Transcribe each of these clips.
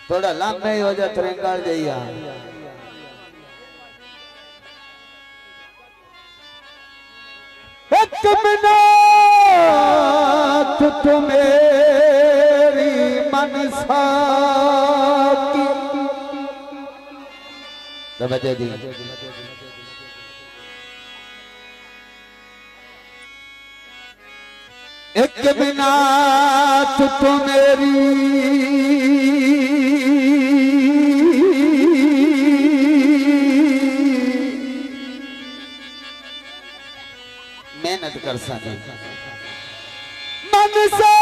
थोड़ा लंबे हो जा त्रिंगाल जइया एक मिनट तो मेरी मनसा की तवज्जो दी एक मिनट तो मेरी मेहनत कर सके मनसा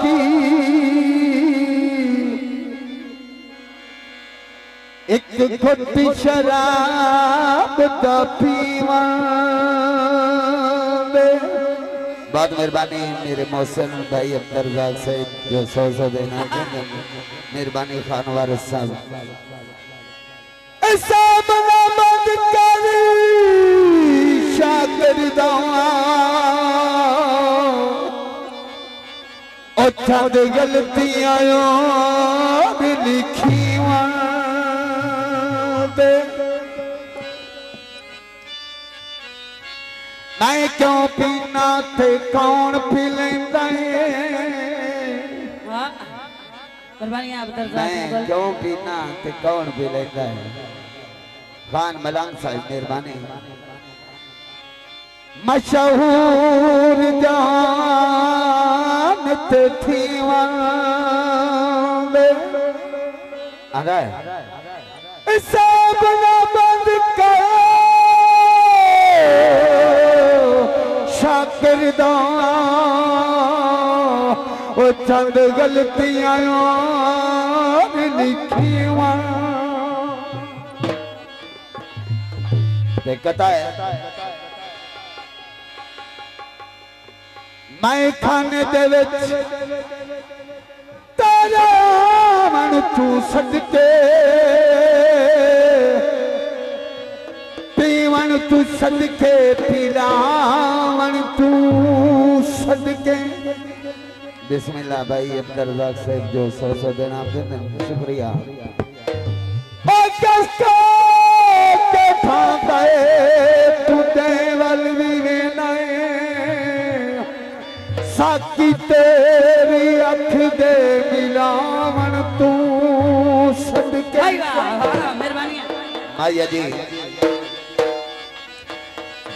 की एक घुट शराब का पीवा बहुत मेहरबानी मेरे मोहसिन भाई अब्दुल से जो 100 देना मेहरबानी खान वारिस साहब ऐसा बरामद कर शाकिर दवा और छद गलतियां लिखी मैं क्यों पीना थे कौन पी लेंदा है मैं क्यों पीना थे कौन पी लेंदा है खान मलांग साहब मेहरबानी मशहूर जान ते थी सब बंद कर शाकिर दा ओ चंद गलतियां लिखियां देखता है मैं खाने दे विच तारा मन तू सदके पीवन तू सदके पिलावन तू सदके बिस्मिल्लाह भाई अब्दुल रज़ाक साहब जो 100 देना आपने शुक्रिया के फांदे तू देवल भी नए साकी तेरी अख दे मिलावन तू सदके मेहरबानी माया जी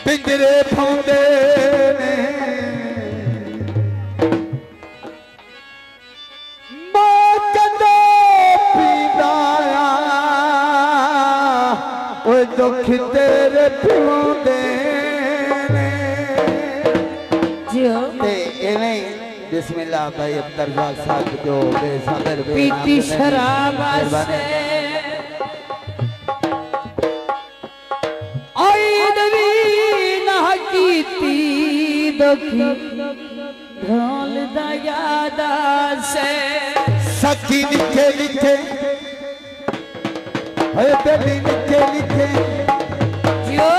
पिंजरे फांदे ने मां कदे पीदाया ओ दुख तेरे पिंदे ने जियो ते एवें बिस्मिल्लाह भाई अब्दुल रज़ाक साहब जो बेसबर पीती शराब से ढोल दयादा से सखी लिखे लिखे है दिल लिखे लिखे जियो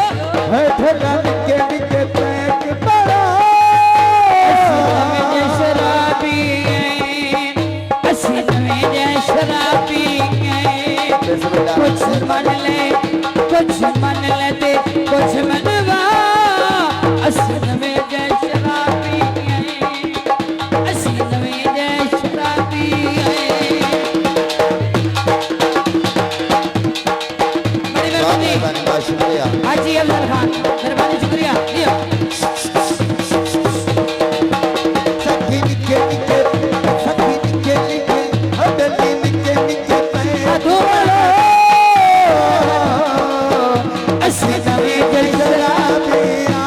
है ढोला लिखे लिखे पैक बड़ा में शराबी असीम में शराबी कुछ मन ले कुछ मन ले कुछ मनवा असीम में शुक्रिया हाजी अफजल खान मेहरबानी शुक्रिया सखी निके निके हदली निके निके असली नवी जलराबिया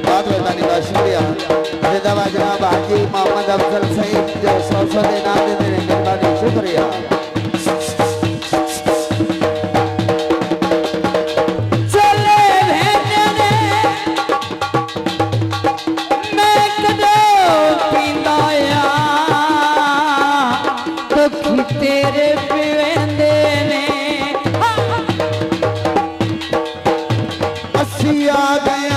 बहुत मेहरबानी बहुत शुक्रिया जिंदाबाद जनाब हाजी मोहम्मद अफजल सईद जो 100 देना देते हैं मेहरबानी शुक्रिया चले भेजने मैं कदो पींदाया दुख तेरे पिवेंदे ने अस्सी आ गए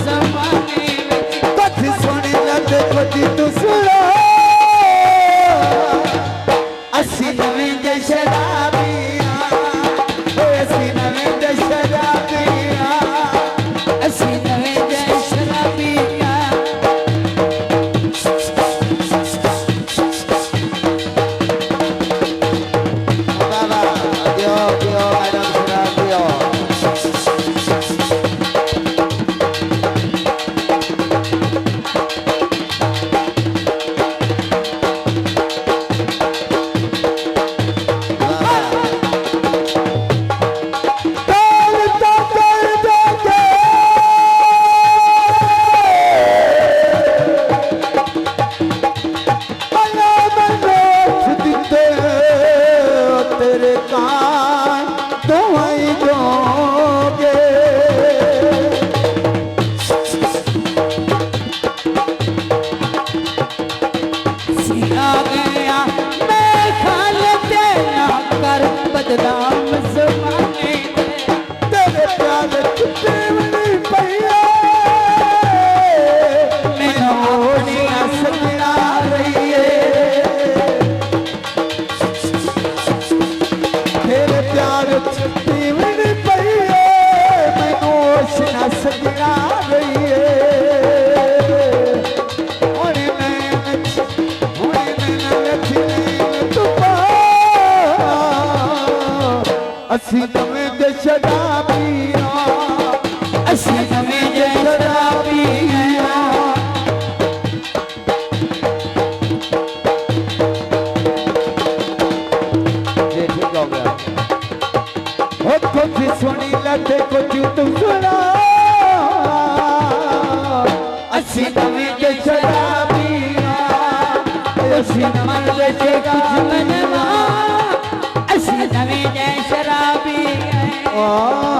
ज़माने कथ सुन लद कदी तू सुना असी नवें दे शराबियां असी नवें दे शराबियां असी नवें दे शराबियां बाबा दियो दियो मैडम शराब दियो तेरे कान दुआई जोगे सिया गया मैं खाल देना कर बदनाम ज़माने तेरे प्यार छुट्टे नहीं पैया मैनू अपनी सजना रही है तेरे प्यार छुट्टी नहीं पैया मैनू अपनी सजना रही है हुणे मैं लथी तू पा असी नवें दे शराबियां असी नवें दे शराबियां ये ठीक हो गया हो कुछ सुनी लटे कुछ तू सुना असी नवें दे शराबियां असी नवें दे मनवा असी नवें दे शराबियां